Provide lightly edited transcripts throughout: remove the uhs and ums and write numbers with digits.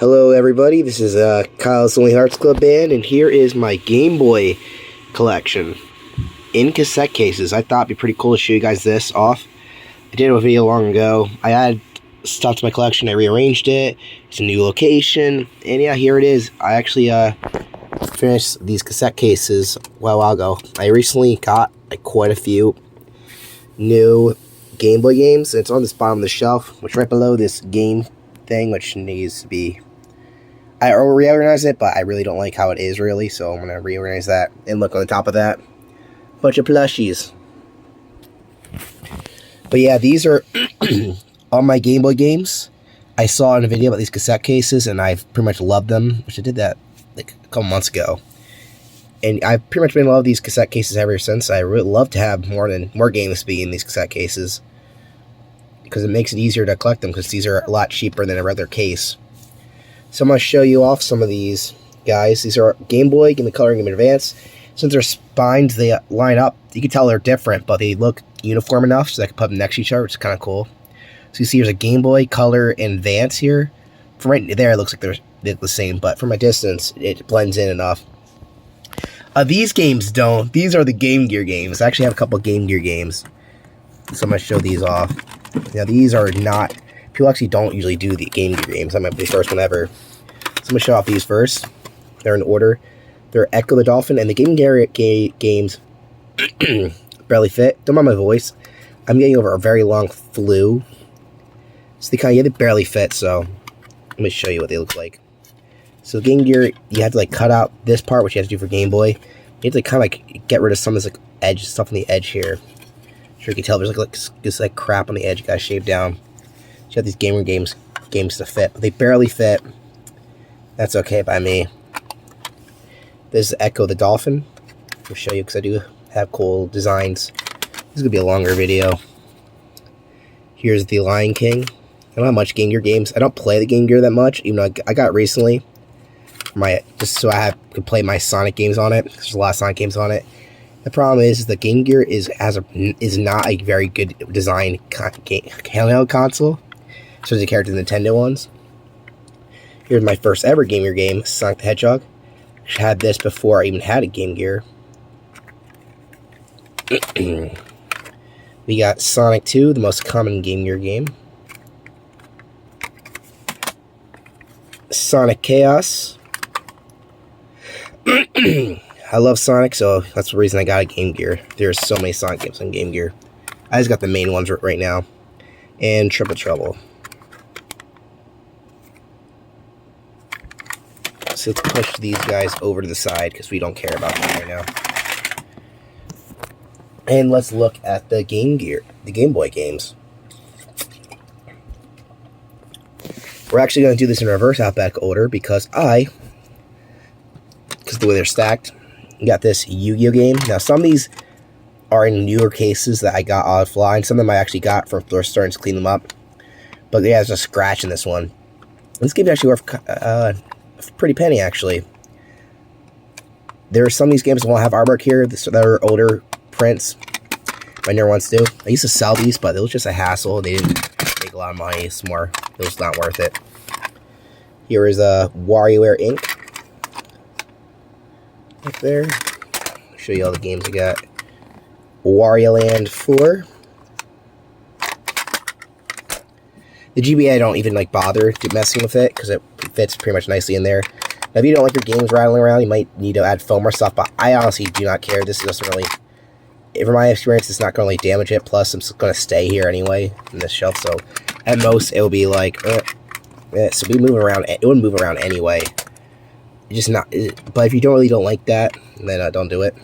Hello everybody, this is Kyle's Only Hearts Club Band, and here is my Game Boy collection in cassette cases. I thought it'd be pretty cool to show you guys this off. I did a video long ago. I added stuff to my collection, I rearranged it, it's a new location, and yeah, here it is. I actually finished these cassette cases a while ago. I recently got quite a few new Game Boy games. It's on this bottom of the shelf, which right below this game thing, which needs to be, I reorganized it, but I really don't like how it is really, so I'm gonna reorganize that. And look, on the top of that, bunch of plushies. But yeah, these are all my Game Boy games. I saw in a video about these cassette cases, and I've pretty much loved them, which I did that like a couple months ago. And I've pretty much been in love with these cassette cases ever since. I really love to have more games be in these cassette cases, because it makes it easier to collect them, because these are a lot cheaper than a regular case. So I'm going to show you off some of these guys. These are Game Boy, Game Boy Color, and Game Boy Advance. Since their spines, they line up, you can tell they're different, but they look uniform enough so I can put them next to each other, which is kind of cool. So you see there's a Game Boy Color and Advance here. From right there, it looks like they're the same, but from a distance, it blends in enough. These games don't. These are the Game Gear games. I actually have a couple Game Gear games, so I'm going to show these off. Now, these are not, people actually don't usually do the Game Gear games. I might be the first one ever. So I'm going to show off these first. They're in order. They're Echo the Dolphin, and the Game Gear games barely fit. Don't mind my voice. I'm getting over a very long flu. So they barely fit, so let me show you what they look like. So Game Gear, you have to like cut out this part, which you have to do for Game Boy. You have to kind of like get rid of some of this like edge stuff on the edge here. Sure you can tell there's like crap on the edge you gotta shave down. So you have these gamer games to fit, but they barely fit. That's okay by me. This is Echo the Dolphin. I'll show you because I do have cool designs. This is gonna be a longer video. Here's the Lion King. I don't have much Game Gear games. I don't play the Game Gear that much, even though I got it recently. Just so I could play my Sonic games on it. There's a lot of Sonic games on it. The problem is the Game Gear is not a very good design handheld console, so as compared to the Nintendo ones. Here's my first ever Game Gear game, Sonic the Hedgehog. I had this before I even had a Game Gear. We got Sonic 2, the most common Game Gear game. Sonic Chaos. I love Sonic, so that's the reason I got a Game Gear. There's so many Sonic games on Game Gear. I just got the main ones right now. And Triple Trouble. So let's push these guys over to the side, because we don't care about them right now. And let's look at the Game Boy games. We're actually going to do this in reverse alphabetical order, because the way they're stacked. You got this Yu-Gi-Oh game. Now, some of these are in newer cases that I got offline. Some of them I actually got from thrift stores to clean them up. But yeah, there's a scratch in this one. This game is actually worth a pretty penny, actually. There are some of these games that won't have artwork here. That are older prints. My newer ones do. I used to sell these, but it was just a hassle. They didn't make a lot of money. It was not worth it. Here is WarioWare Inc. Up there. I'll show you all the games I got. Wario Land 4. The GBA I don't even bother messing with it, because it fits pretty much nicely in there. Now, if you don't like your games rattling around, you might need to add foam or stuff, but I honestly do not care. This doesn't really, from my experience, it's not going to really damage it. Plus, I'm going to stay here anyway in this shelf, so at most it will be like, so we move around. It wouldn't move around anyway. Just not, but if you really don't like that, then don't do it.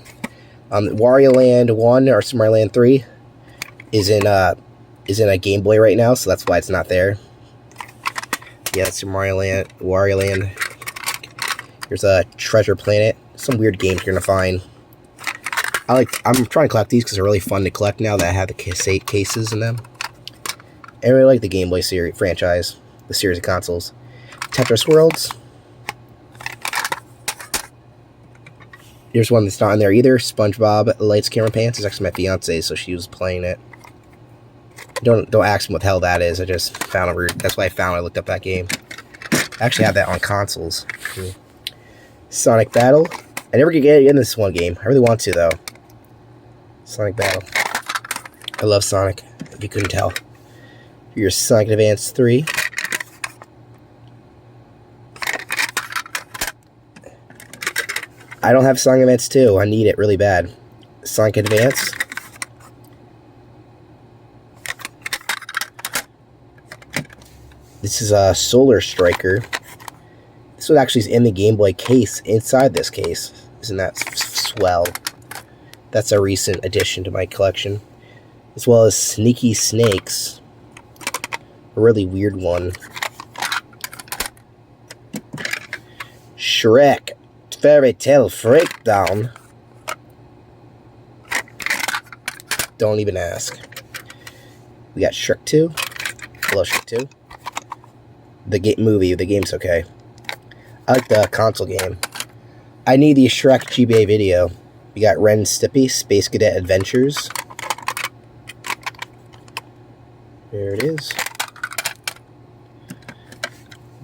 Wario Land 1 or Super Mario Land 3 is in a Game Boy right now, so that's why it's not there. Yeah, Super Mario Land, Wario Land. There's a Treasure Planet. Some weird games you're gonna find. I'm trying to collect these because they're really fun to collect now that I have the cassette cases in them. I really like the Game Boy series franchise, the series of consoles. Tetris Worlds. There's one that's not in there either. SpongeBob Lights Camera Pants. It's actually my fiance, so she was playing it. Don't ask me what the hell that is. I just found it weird. That's why I looked up that game. I actually have that on consoles. Sonic Battle. I never could get in this one game. I really want to, though. Sonic Battle. I love Sonic, if you couldn't tell. Here's Sonic Advance 3. I don't have Sonic Advance 2. I need it really bad. Sonic Advance. This is a Solar Striker. This one actually is in the Game Boy case, inside this case. Isn't that swell? That's a recent addition to my collection. As well as Sneaky Snakes. A really weird one. Shrek Fairy Tale Breakdown. Don't even ask. We got Shrek 2. I love Shrek 2. The movie, the game's okay. I like the console game. I need the Shrek GBA video. We got Ren Stimpy, Space Cadet Adventures. There it is.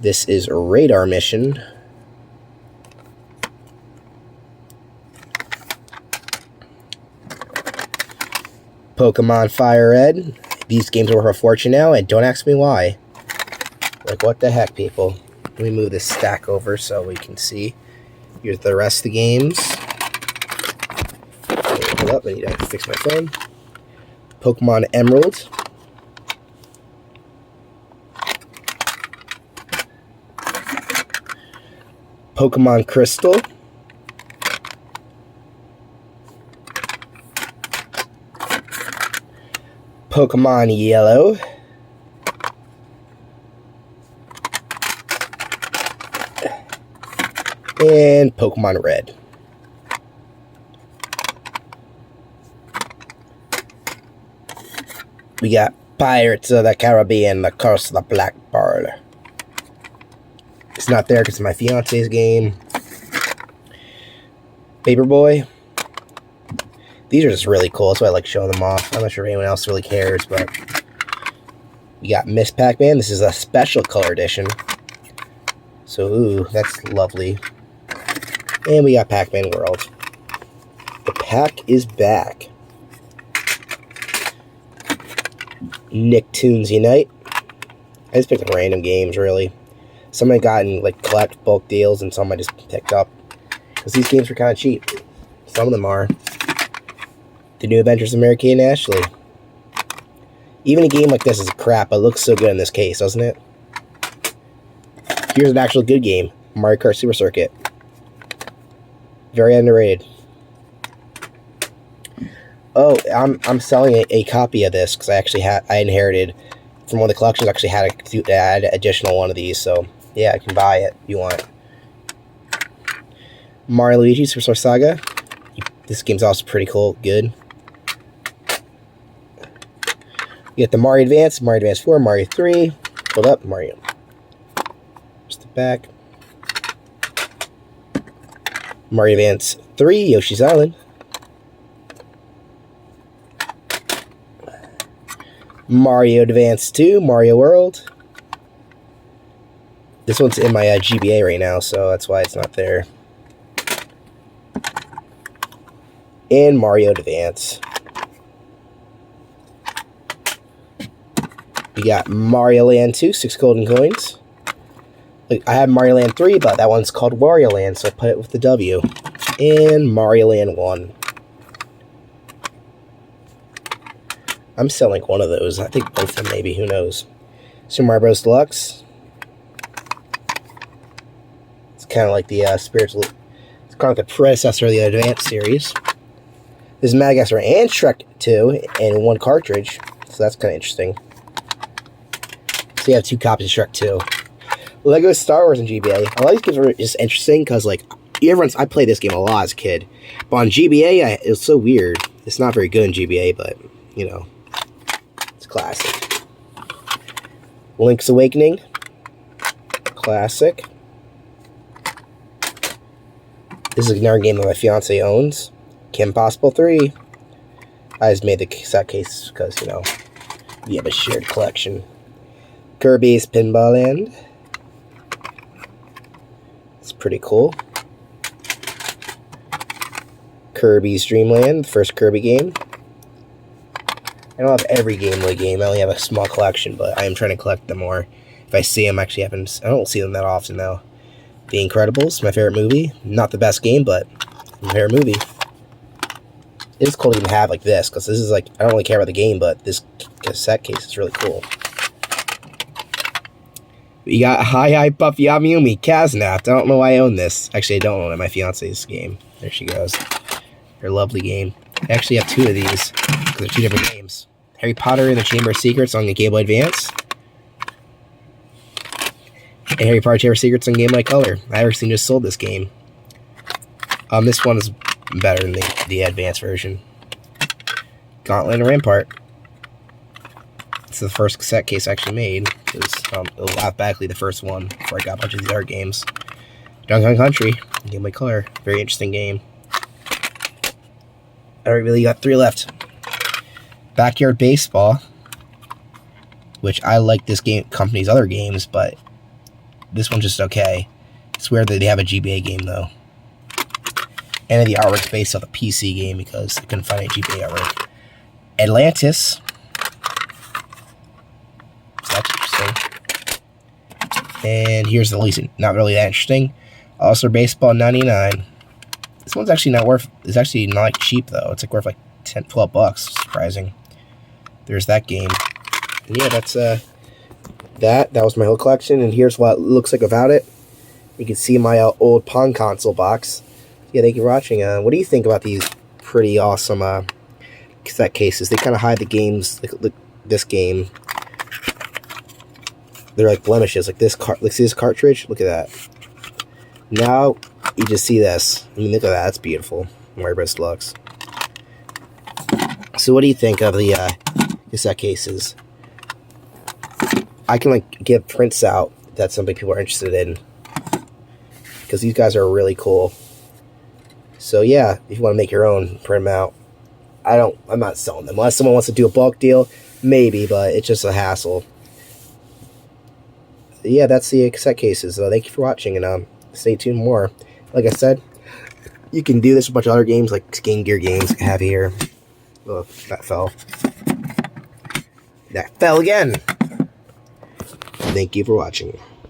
This is Radar Mission. Pokemon Fire Red. These games are worth a fortune now, and don't ask me why. Like, what the heck, people? Let me move this stack over so we can see. Here's the rest of the games. Okay, hold up, I need to fix my phone. Pokemon Emerald. Pokemon Crystal. Pokemon Yellow. And Pokemon Red. We got Pirates of the Caribbean, The Curse of the Black Pearl. It's not there because it's my fiance's game. Paperboy. These are just really cool. That's why I like showing them off. I'm not sure if anyone else really cares, but we got Miss Pac-Man. This is a special color edition. So, ooh, that's lovely. And we got Pac-Man World. The pack is back. Nicktoons Unite. I just picked random games, really. Some I got in like collect bulk deals, and some I just picked up because these games were kind of cheap. Some of them are. The New Adventures of Mary Kate and Ashley. Even a game like this is crap, but it looks so good in this case, doesn't it? Here's an actual good game, Mario Kart Super Circuit. Very underrated. Oh, I'm selling a copy of this because I inherited from one of the collections. I actually had to add an additional one of these, so yeah, I can buy it if you want. Mario Luigi Superstar Saga. This game's also pretty cool, good. You get the Mario Advance 4, Mario 3. Hold up, Mario. Just the back. Mario Advance 3, Yoshi's Island. Mario Advance 2, Mario World. This one's in my GBA right now, so that's why it's not there. And Mario Advance. We got Mario Land 2, 6 golden coins. I have Mario Land 3, but that one's called Wario Land, so I put it with the W. And Mario Land 1. I'm selling one of those. I think both of them, maybe. Who knows? Super Mario Bros. Deluxe. It's kind of like the spiritual... It's kind of like the predecessor of the Advanced series. This is Madagascar and Shrek 2 in one cartridge. So that's kind of interesting. So you have 2 copies of Shrek 2. Lego Star Wars and GBA. A lot of these games are just interesting because, like, I played this game a lot as a kid. But on GBA, it was so weird. It's not very good in GBA, but, you know, it's classic. Link's Awakening. Classic. This is another game that my fiance owns. Kim Possible 3. I just made the cassette case because, you know, we have a shared collection. Kirby's Pinball Land. It's pretty cool. Kirby's Dream Land, the first Kirby game. I don't have every Game Boy game. I only have a small collection, but I am trying to collect them more. If I see them, actually happens. I don't see them that often, though. The Incredibles, my favorite movie. Not the best game, but my favorite movie. It is cool to even have like this, because this is like, I don't really care about the game, but this cassette case is really cool. We got Hi Puffy Amiyumi, Kaznaft. I don't know why I own this. Actually, I don't own it. My fiance's game. There she goes. Her lovely game. I actually have 2 of these, because they're 2 different games. Harry Potter and the Chamber of Secrets on the Game Boy Advance. And Harry Potter Chamber of Secrets on Game Boy Color. I actually just sold this game. This one is better than the Advance version. Gauntlet and Rampart. It's the first cassette case I actually made. It was automatically the first one before I got a bunch of these other games. Donkey Kong Country, Game Boy Color. Very interesting game. Alright, really got 3 left. Backyard Baseball, which I like this game company's other games, but this one's just okay. It's weird that they have a GBA game though. And the artwork's based off the PC game because I couldn't find any GBA artwork. Atlantis. That's interesting. And here's the least not really that interesting. Also Baseball 99. This one's actually not worth, it's actually not like cheap though. It's like worth like 10, 12 bucks. Surprising. There's that game. And yeah, that's that was my whole collection, and here's what it looks like without it. You can see my old Pong console box. Yeah, thank you for watching. What do you think about these pretty awesome cassette cases? They kind of hide the games, like this game. They're like blemishes, like this see this cartridge? Look at that. Now you just see this. I mean, look at that. That's beautiful. Mario Bros. Deluxe. So what do you think of the cassette cases? I can like give prints out that some people are interested in, because these guys are really cool. So yeah, if you want to make your own, print them out. I'm not selling them unless someone wants to do a bulk deal, maybe, but it's just a hassle. Yeah, that's the cassette cases. So thank you for watching, and stay tuned more. Like I said, you can do this with a bunch of other games, like Game Gear games I have here. Oh, that fell. That fell again. Thank you for watching.